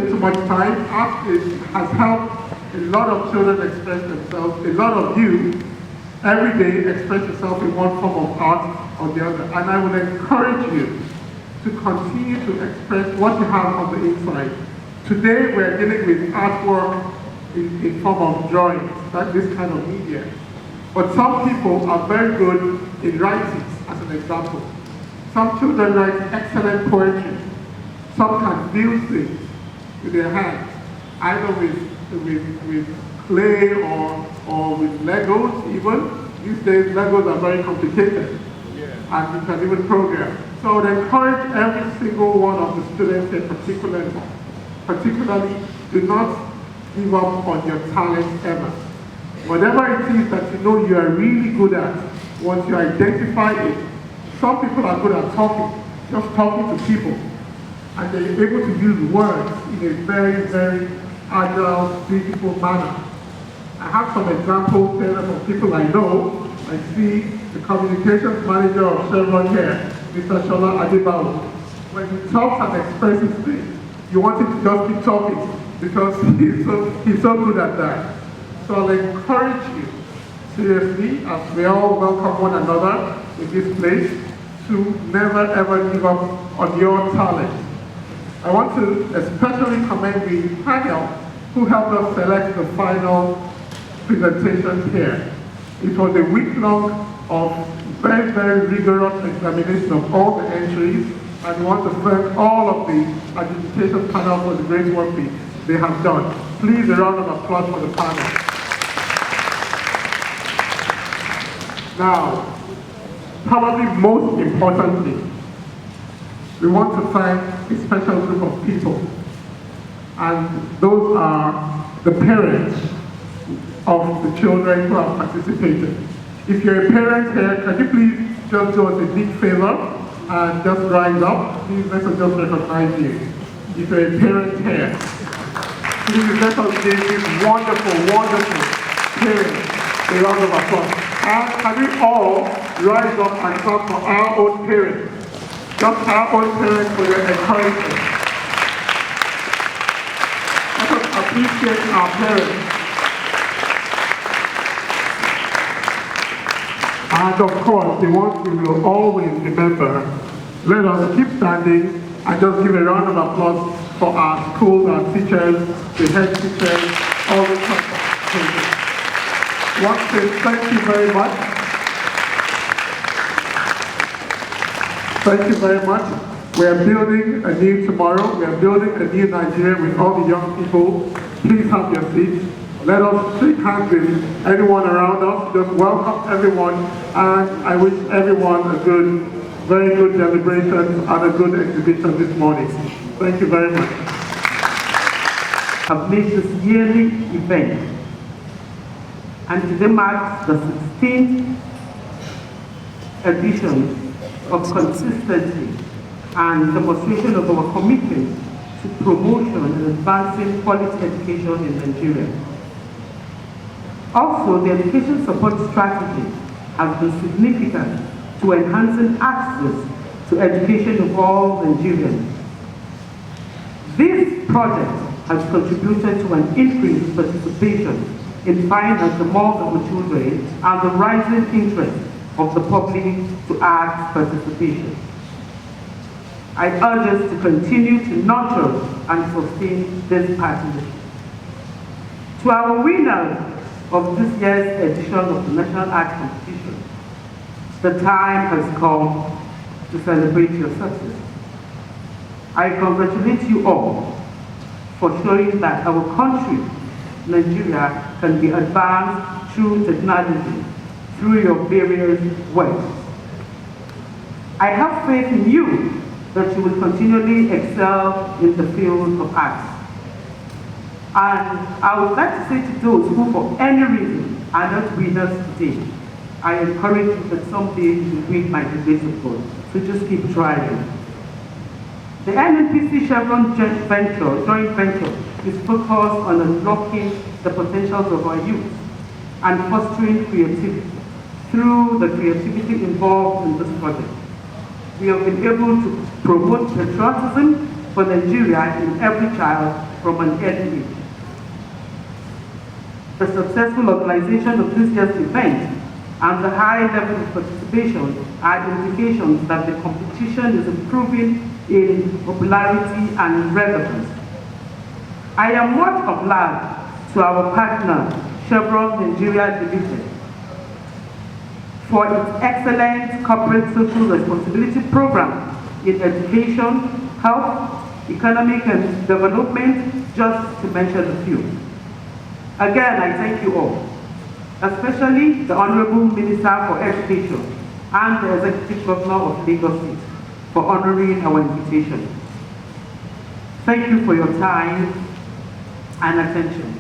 take too much time. Art has helped a lot of children express themselves. A lot of you, every day, express yourself in one form of art or the other. And I would encourage you to continue to express what you have on the inside. Today, we're dealing with artwork in form of drawings, that's this kind of media. But some people are very good in writing, as an example. Some children write excellent poetry. Some can build things with their hands, either with clay or with Legos even. These days, Legos are very complicated, and you can even program. So I would encourage every single one of the students here particularly, do not give up on your talent ever. Whatever it is that you know you are really good at, once you identify it, some people are good at talking, just talking to people, and they're able to use words in a very, very agile, beautiful manner. I have some examples there of people I know. I see the communications manager of Chevron here, Mr. Shola. When he talks and expresses things, you want him to just keep talking because he's so good at that. So I'll encourage you, seriously, as we all welcome one another in this place, to never ever give up on your talent. I want to especially commend the panel who helped us select the final presentation here. It was a week long of very, very rigorous examination of all the entries, and we want to thank all of the adjudication panel for the great work they have done. Please, a round of applause for the panel. Now, probably most importantly, we want to thank a special group of people, and those are the parents of the children who have participated. If you're a parent here, can you please just do us a big favor and just rise up? Please let us just recognize you. If you're a parent here, please let us give these wonderful, wonderful parents a round of applause. And can we all rise up and clap for our own parents? Just our own parents for your encouragement. Let us appreciate our parents. And of course, the ones we will always remember. Let us keep standing and just give a round of applause for our schools, our teachers, the head teachers, all the children. Once again, thank you very much. Thank you very much. We are building a new tomorrow. We are building a new Nigeria with all the young people. Please have your seats. Let us shake hands with anyone around us. Just welcome everyone, and I wish everyone a good, very good deliberation and a good exhibition this morning. Thank you very much. Have made this yearly event, and today marks the 16th edition of consistency and demonstration of our commitment to promotion and advancing quality education in Nigeria. Also, the education support strategy has been significant to enhancing access to education of all Nigerians. This project has contributed to an increased participation in finance among our children and the rising interest of the public to arts participation. I urge us to continue to nurture and sustain this partnership. To our winners of this year's edition of the National Art Competition, the time has come to celebrate your success. I congratulate you all for showing that our country, Nigeria, can be advanced through technology, through your various works. I have faith in you that you will continually excel in the field of arts. And I would like to say to those who for any reason are not winners today, I encourage you that someday you will win by the grace of God. So just keep trying. The NNPC Chevron joint venture is focused on unlocking the potentials of our youth and fostering creativity through the creativity involved in this project. We have been able to promote patriotism for Nigeria in every child from an early age. The successful organization of this year's event and the high level of participation are indications that the competition is improving in popularity and relevance. I am much obliged to our partner, Chevron Nigeria Limited, for its excellent corporate social responsibility program in education, health, economic and development, just to mention a few. Again, I thank you all, especially the Honorable Minister for Education and the Executive Governor of Lagos State for honoring our invitation. Thank you for your time and attention.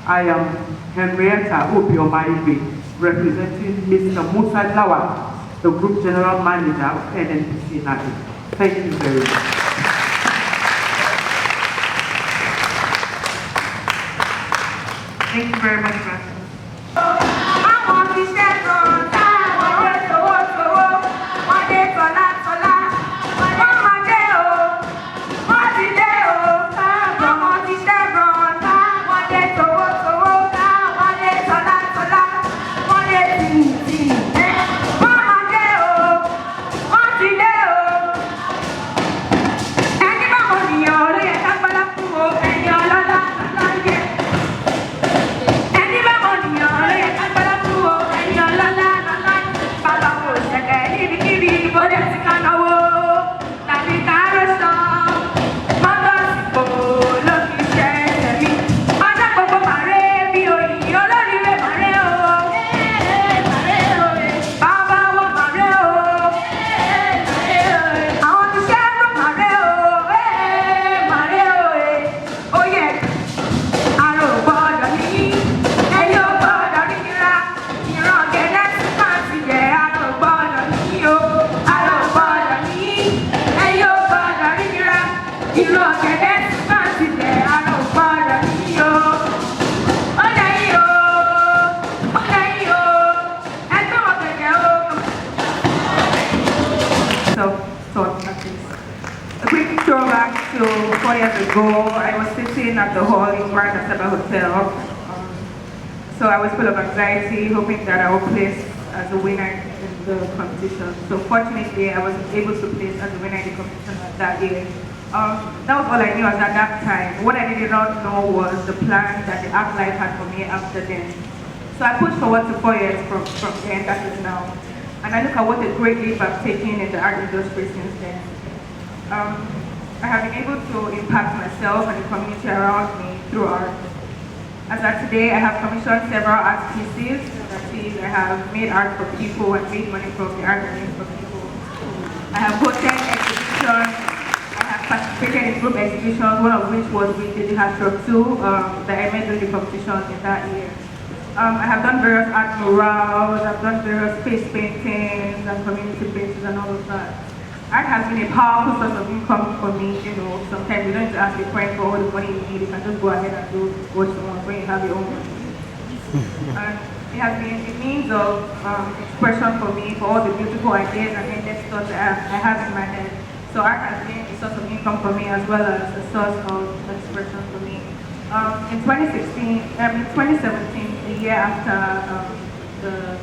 I am Henrietta Obiomaibe, representing Mr. Musa Lawal, the Group General Manager of NNPC Nigeria. Thank you very much. Thank you very much, Master. I was sitting at the hall in Grand Asaba Hotel. So I was full of anxiety, hoping that I would place as a winner in the competition. So fortunately, I was able to place as a winner in the competition that year. That was all I knew at that time. What I did not know was the plan that the art life had for me after then. So I pushed forward to 4 years from then, that is now. And I look at what a great leap I've taken in the art industry since then. I have been able to impact myself and the community around me through art. As of today, I have commissioned several art pieces. That is, I have made art for people and made money from the art I made for people. I have hosted exhibitions. I have participated in group exhibitions, one of which was with the Hashtag 2 that I made during the competition in that year. I have done various art murals, I've done various face paintings and community paintings and all of that. Art has been a powerful source of income for me, you know. Sometimes you don't have to ask a friend for all the money you need, you can just go ahead and do what you want when you have your own money. And it has been a means of expression for me for all the beautiful ideas and endless thoughts that I have in my head. So art has been a source of income for me as well as a source of expression for me. In 2017, the year after the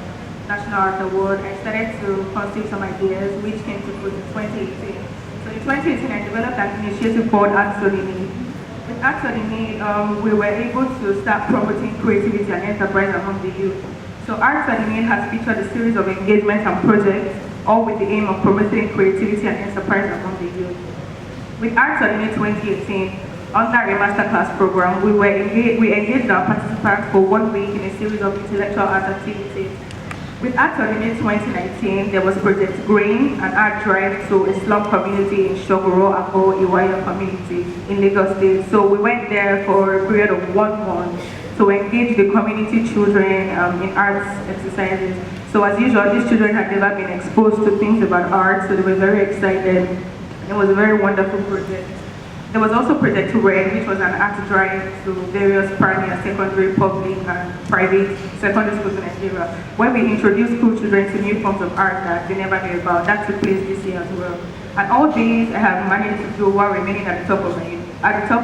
National Art Award, I started to conceive some ideas which came to fruit in 2018. So in 2018, I developed an initiative called Art So They Need. With Art So They Need, we were able to start promoting creativity and enterprise among the youth. So Art So They Need has featured a series of engagements and projects, all with the aim of promoting creativity and enterprise among the youth. With Art So They Need 2018, under a masterclass program, we engaged our participants for 1 week in a series of intellectual art activities. With Art So They Need 2019, there was Project Grain, an art drive to a slum community in Shogoro, Ako, Iwaya community in Lagos State. So we went there for a period of 1 month to engage the community children in arts exercises. So as usual, these children had never been exposed to things about art, so they were very excited. It was a very wonderful project. There was also Project Red, which was an art drive to various primary and secondary, public and private secondary schools in Nigeria, where we introduced school children to new forms of art that they never knew about. That took place this year as well. And all these I have managed to do while remaining at the top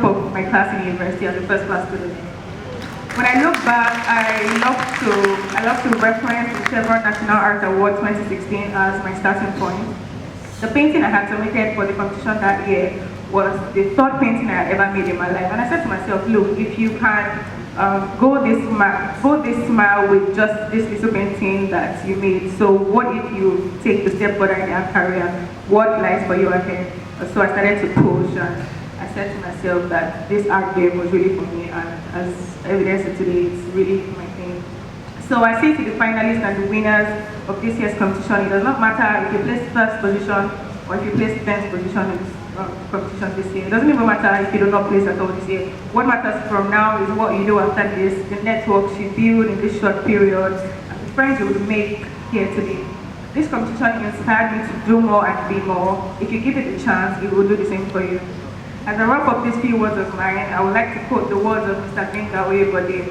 of my class in university as a first class student. When I look back, I love to reference the Chevron National Art Award 2016 as my starting point. The painting I had submitted for the competition that year was the third painting I ever made in my life. And I said to myself, look, if you can go this mile with just this little painting that you made, so what if you take the step further in your career? What lies for you ahead? So I started to push, and I said to myself that this art game was really for me, and as evidenced today, it's really my thing. So I say to the finalists and the winners of this year's competition, it does not matter if you place first position or if you place 10th position in this competition this year. It doesn't even matter if you do not place at all this year. What matters from now is what you do after this, the networks you build in this short period, and the friends you will make here today. This competition inspired me to do more and be more. If you give it a chance, it will do the same for you. As I wrap up these few words of mine, I would like to quote the words of Mr. Onikan,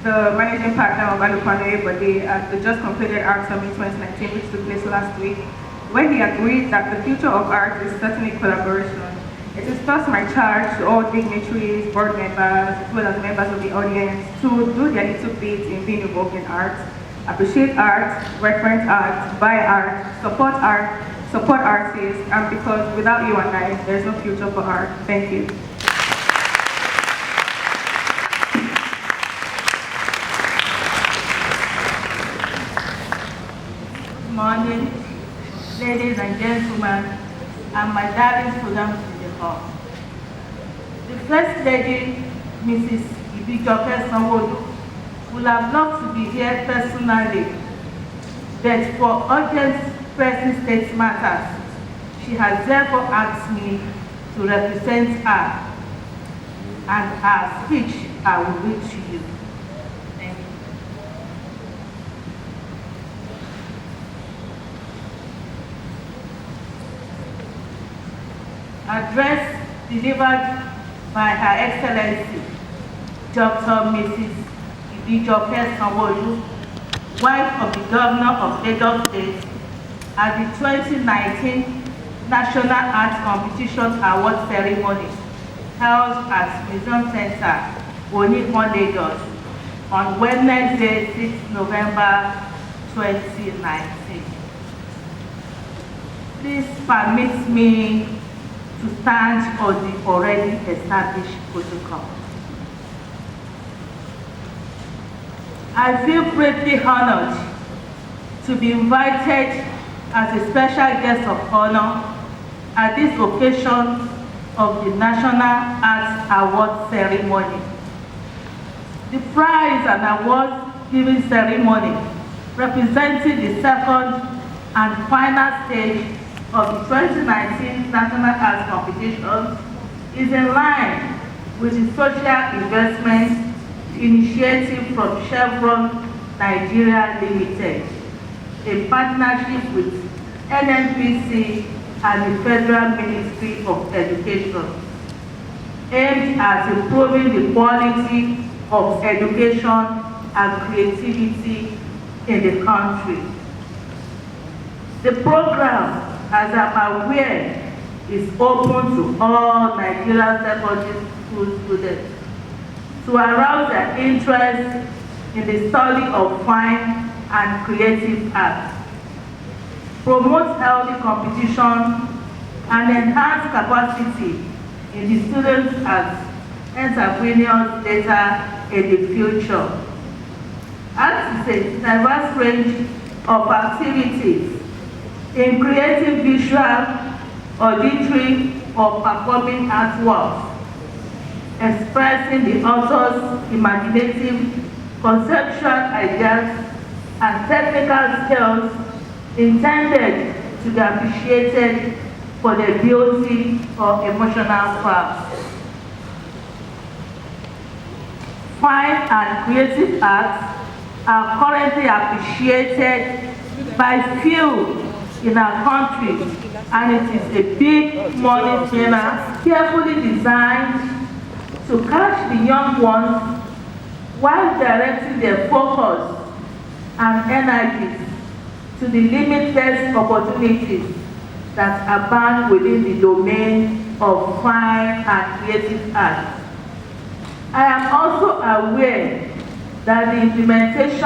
the managing partner of Onikan at the just completed Art Summit 2019, which took place last week, where he agreed that the future of art is certainly collaboration. It is thus my charge to all dignitaries, board members, as well as members of the audience to do their little bit in being involved in art, appreciate art, reference art, buy art, support artists, and because without you and I, there's no future for art. Thank you. Good morning, ladies and gentlemen, and my darling students in the hall. The First Lady, Mrs. Ibenwanwo Anthony, would have loved to be here personally, but for urgent pressing state matters, she has therefore asked me to represent her, and her speech I will read to you. Thank you. Address delivered by Her Excellency Dr. Mrs. Ibenwanwo Anthony, wife of the Governor of Edo State, at the 2019 National Art Competition Award Ceremony held at MUSON Centre, Onikan, Lagos, on Wednesday, 6 November 2019. Please permit me to stand on the already established protocol. I feel greatly honored to be invited as a special guest of honor at this occasion of the National Arts Award Ceremony. The prize and award giving ceremony, representing the second and final stage of the 2019 National Arts Competition, is in line with the social investment initiative from Chevron Nigeria Limited, in partnership with NNPC and the Federal Ministry of Education, aimed at improving the quality of education and creativity in the country. The program, as I'm aware, is open to all Nigerian Secondary School students to arouse their interest in the study of fine and creative arts, promote healthy competition, and enhance capacity in the students as entrepreneurs later in the future. Arts is a diverse range of activities in creative visual, auditory, or performing artworks, expressing the author's imaginative, conceptual ideas and technical skills intended to be appreciated for their beauty or emotional crafts. Fine and creative arts are currently appreciated by few in our country, and it is a big money spinner carefully designed to catch the young ones while directing their focus and energies to the limitless opportunities that abound within the domain of fine and creative arts. I am also aware that the implementation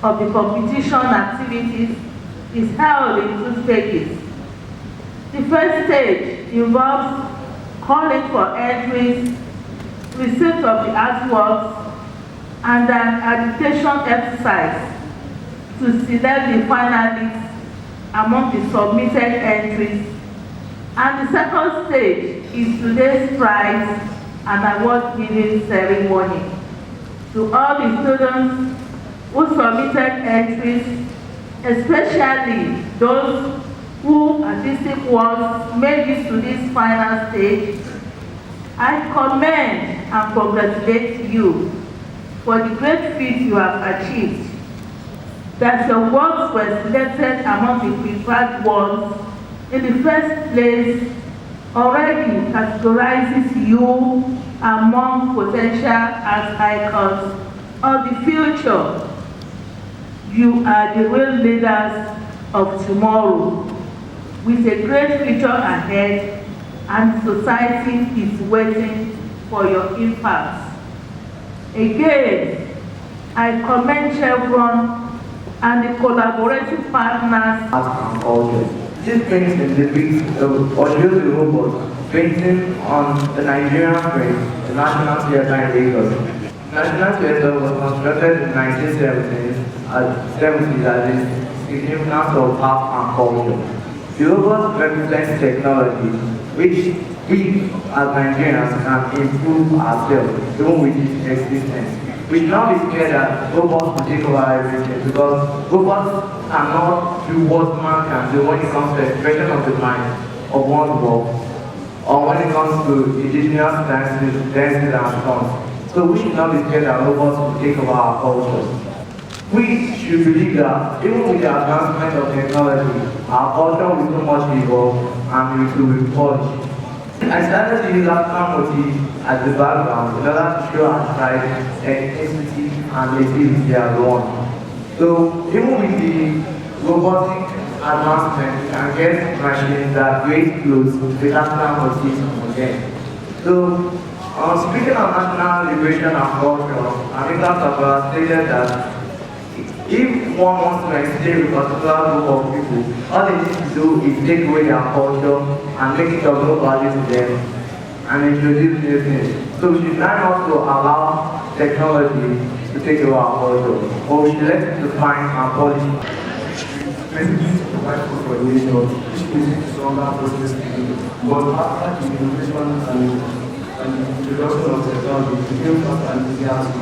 of the competition activities is held in 2 stages. The first stage involves calling for entries, receipt of the artworks, and an accreditation exercise to select the finalists among the submitted entries. And the second stage is today's prize and award giving ceremony to all the students who submitted entries, especially those who artistic works made it to this final stage. I commend and congratulate you for the great feat you have achieved. That your works were selected among the preferred ones in the first place already categorizes you among potential art icons of the future. You are the real leaders of tomorrow, with a great future ahead, and society is waiting for your impact. Again, I commend Chevron and the collaborative partners. Art and culture. This painting depicts Olajesu robot painting on the Nigerian frame, the National Theatre in Lagos. National Theatre was constructed in 1970s as a significance of art and culture. The robot represents technology, which we as Nigerians can improve ourselves, even with its existence. We should not be scared that robots will take over everything, because robots cannot do what man can do when it comes to expression of the mind of one's work, or when it comes to indigenous dances and songs. So we should not be scared that robots will take over our culture. We should believe that even with the advancement of technology, our culture will so much evolve and it will be polished. I started to use African motifs as the background in order to show our pride, ethnicity, and nativity as one. So even with the robotic advancement, we can get machines that create clothes with African motifs again. So speaking of national liberation and culture, Onikan Asaba stated that if one wants to enslave a particular group of people, all they need to do is take away their culture and make it of no value to them and introduce new things. So we should not also allow technology to take over our culture, or we should let it define and polish it. Messages provide food for the nation, which leads to stronger process. But after the innovation and the introduction of technology, it became faster and easier to